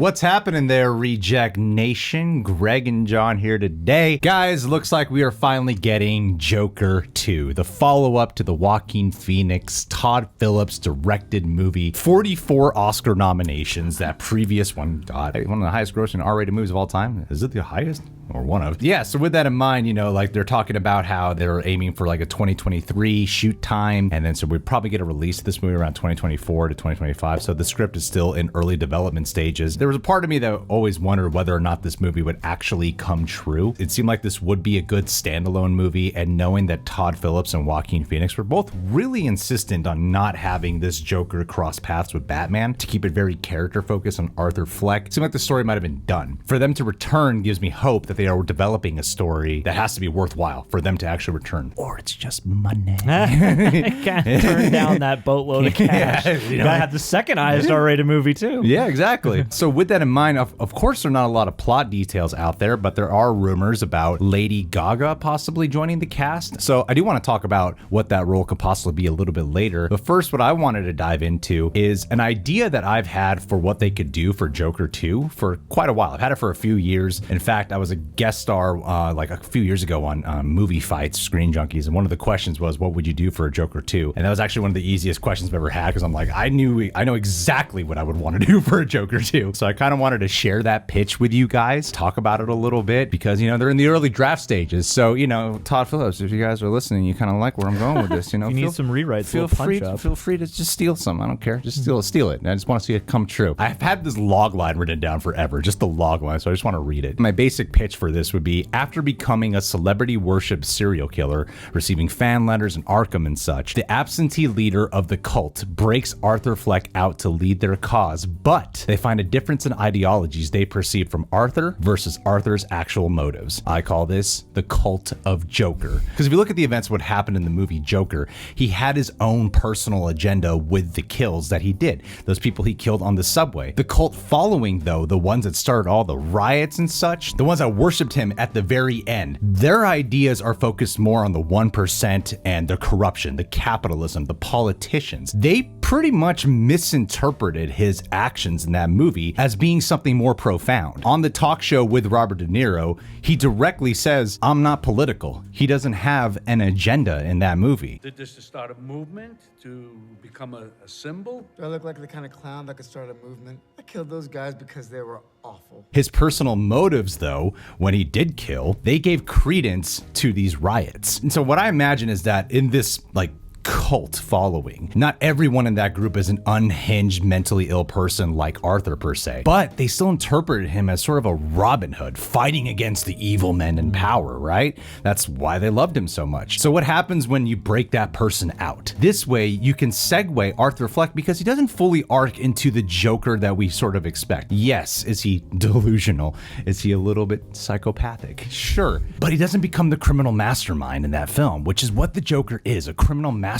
What's happening there, Reject Nation? Greg and John here today. Guys, looks like we are finally getting Joker 2, the follow-up to the Joaquin Phoenix, Todd Phillips directed movie. 44 Oscar nominations. That previous one got one of the highest grossing R-rated movies of all time. Is it the highest? Or one of. Yeah, so with that in mind, you know, like they're talking about how they're aiming for like a 2023 shoot time. And then so we'd probably get a release of this movie around 2024 to 2025. So the script is still in early development stages. There was a part of me that always wondered whether or not this movie would actually come true. It seemed like this would be a good standalone movie. And knowing that Todd Phillips and Joaquin Phoenix were both really insistent on not having this Joker cross paths with Batman to keep it very character focused on Arthur Fleck, it seemed like the story might have been done. For them to return gives me hope that they are developing a story that has to be worthwhile for them to actually return. Or it's just money. Can't turn down that boatload of cash. Yeah, you gotta have the second highest R-rated movie too. Yeah, exactly. So with that in mind, of course there are not a lot of plot details out there, but there are rumors about Lady Gaga possibly joining the cast. So I do want to talk about what that role could possibly be a little bit later. But first, what I wanted to dive into is an idea that I've had for what they could do for Joker 2 for quite a while. I've had it for a few years. In fact, I was a guest star like a few years ago on Movie Fights, Screen Junkies, and one of the questions was, what would you do for a Joker 2? And that was actually one of the easiest questions I've ever had, because I'm like, I know exactly what I would want to do for a Joker 2. So I kind of wanted to share that pitch with you guys, talk about it a little bit, because, you know, they're in the early draft stages. So, you know, Todd Phillips, if you guys are listening, you kind of like where I'm going with this, you know. You need some rewrites, feel free to just steal some. I don't care. Just steal it. And I just want to see it come true. I've had this log line written down forever, just the log line, so I just want to read it. My basic pitch for this would be, after becoming a celebrity worship serial killer, receiving fan letters in Arkham and such, the absentee leader of the cult breaks Arthur Fleck out to lead their cause, but they find a difference in ideologies they perceive from Arthur versus Arthur's actual motives. I call this the cult of Joker. Because if you look at the events, what happened in the movie Joker, he had his own personal agenda with the kills that he did. Those people he killed on the subway. The cult following, though, the ones that started all the riots and such, the ones that worshipped him at the very end, their ideas are focused more on the 1% and the corruption, the capitalism, the politicians. They pretty much misinterpreted his actions in that movie as being something more profound. On the talk show with Robert De Niro, he directly says, I'm not political. He doesn't have an agenda in that movie. Did this to start a movement, to become a symbol? Do I look like the kind of clown that could start a movement? I killed those guys because they were awful. His personal motives, though, when he did kill, they gave credence to these riots. And so what I imagine is that in this, like, cult following, not everyone in that group is an unhinged, mentally ill person like Arthur per se, but they still interpreted him as sort of a Robin Hood fighting against the evil men in power, right? That's why they loved him so much. So what happens when you break that person out? This way you can segue Arthur Fleck, because he doesn't fully arc into the Joker that we sort of expect. Yes, is he delusional? Is he a little bit psychopathic? Sure, but he doesn't become the criminal mastermind in that film, which is what the Joker is, a criminal mastermind,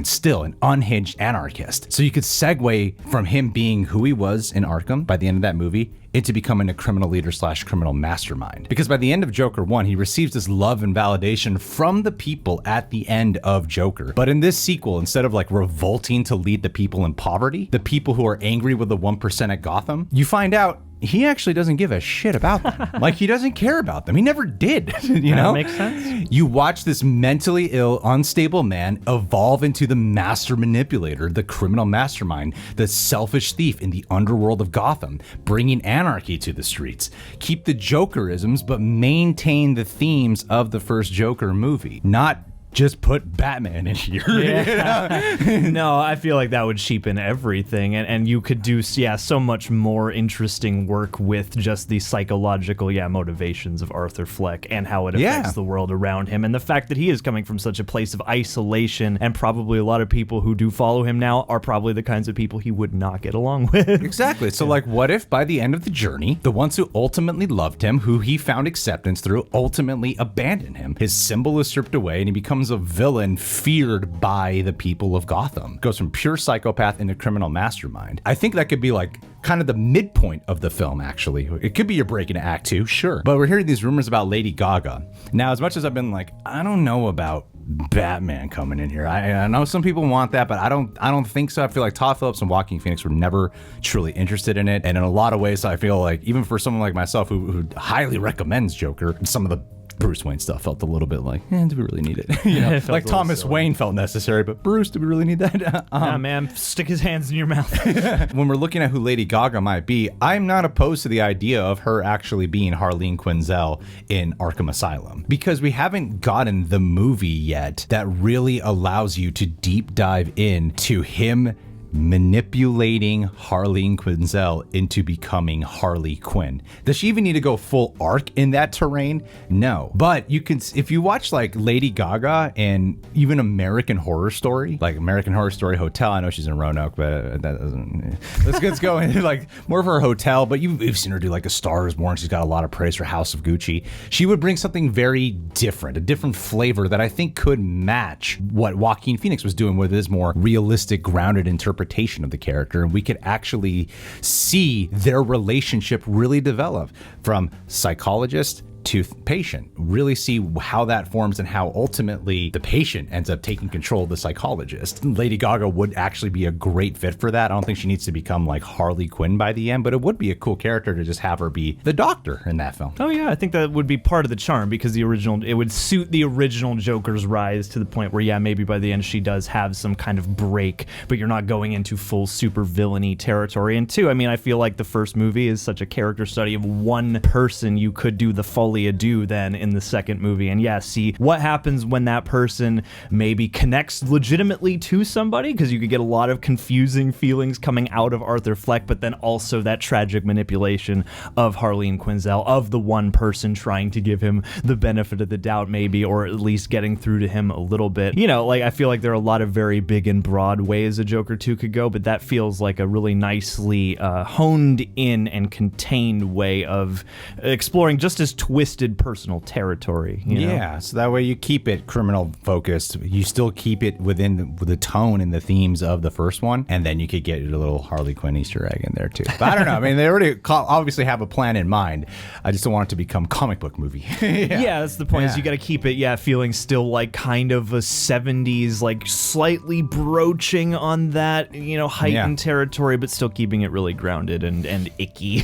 still an unhinged anarchist. So you could segue from him being who he was in Arkham by the end of that movie into becoming a criminal leader / criminal mastermind. Because by the end of Joker 1, he receives this love and validation from the people at the end of Joker. But in this sequel, instead of like revolting to lead the people in poverty, the people who are angry with the 1% at Gotham, you find out he actually doesn't give a shit about them. Like, he doesn't care about them. He never did, you know? That makes sense. You watch this mentally ill, unstable man evolve into the master manipulator, the criminal mastermind, the selfish thief in the underworld of Gotham, bringing anarchy to the streets. Keep the Jokerisms, but maintain the themes of the first Joker movie. Not just put Batman in here. Yeah. No, I feel like that would cheapen everything, and you could do so much more interesting work with just the psychological motivations of Arthur Fleck and how it affects the world around him, and the fact that he is coming from such a place of isolation, and probably a lot of people who do follow him now are probably the kinds of people he would not get along with. Exactly. So like, what if by the end of the journey, the ones who ultimately loved him, who he found acceptance through, ultimately abandon him? His symbol is stripped away and he becomes a villain feared by the people of Gotham. Goes from pure psychopath into criminal mastermind. I think that could be like kind of the midpoint of the film, actually. It could be your break into Act 2, sure. But we're hearing these rumors about Lady Gaga. Now, as much as I've been like, I don't know about Batman coming in here. I know some people want that, but I don't think so. I feel like Todd Phillips and Joaquin Phoenix were never truly interested in it, and in a lot of ways, I feel like even for someone like myself who highly recommends Joker, some of the Bruce Wayne stuff felt a little bit like, do we really need it? You know, like Thomas Wayne felt necessary, but Bruce, do we really need that? Nah, man, stick his hands in your mouth. When we're looking at who Lady Gaga might be, I'm not opposed to the idea of her actually being Harleen Quinzel in Arkham Asylum, because we haven't gotten the movie yet that really allows you to deep dive into him manipulating Harleen Quinzel into becoming Harley Quinn. Does she even need to go full arc in that terrain? No. But you can, if you watch like Lady Gaga and even American Horror Story, like American Horror Story Hotel, I know she's in Roanoke, but that doesn't, let's go into like more of her hotel, but you've seen her do like A Star Is Born. She's got a lot of praise for House of Gucci. She would bring something very different, a different flavor that I think could match what Joaquin Phoenix was doing with his more realistic, grounded interpretation of the character, and we could actually see their relationship really develop from psychologist to patient, really see how that forms and how ultimately the patient ends up taking control of the psychologist. Lady Gaga would actually be a great fit for that. I don't think she needs to become like Harley Quinn by the end, but it would be a cool character to just have her be the doctor in that film. Oh yeah, I think that would be part of the charm, because it would suit the original Joker's rise to the point where, yeah, maybe by the end she does have some kind of break, but you're not going into full super villainy territory. And two, I mean, I feel like the first movie is such a character study of one person. You could do the Folie A Deux then in the second movie, and yeah, see what happens when that person maybe connects legitimately to somebody, because you could get a lot of confusing feelings coming out of Arthur Fleck, but then also that tragic manipulation of Harleen Quinzel, of the one person trying to give him the benefit of the doubt maybe, or at least getting through to him a little bit. You know, like I feel like there are a lot of very big and broad ways a Joker 2 could go, but that feels like a really nicely honed in and contained way of exploring just as twisted personal territory. You know? Yeah, so that way you keep it criminal focused. You still keep it within the tone and the themes of the first one, and then you could get a little Harley Quinn Easter egg in there too. But I don't know. I mean, they already obviously have a plan in mind. I just don't want it to become comic book movie. Yeah, that's the point. Is you got to keep it, feeling still like kind of a 70s, like slightly broaching on that, heightened territory, but still keeping it really grounded and icky.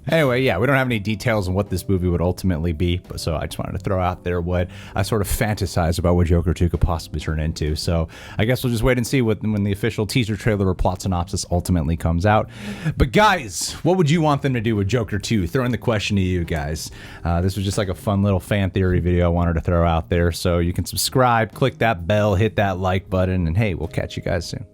Anyway, we don't have any details on what this movie would ultimately be. So I just wanted to throw out there what I sort of fantasize about what Joker 2 could possibly turn into. So I guess we'll just wait and see when the official teaser trailer or plot synopsis ultimately comes out. But guys, what would you want them to do with Joker 2? Throwing the question to you guys. This was just like a fun little fan theory video I wanted to throw out there. So you can subscribe, click that bell, hit that like button, and hey, we'll catch you guys soon.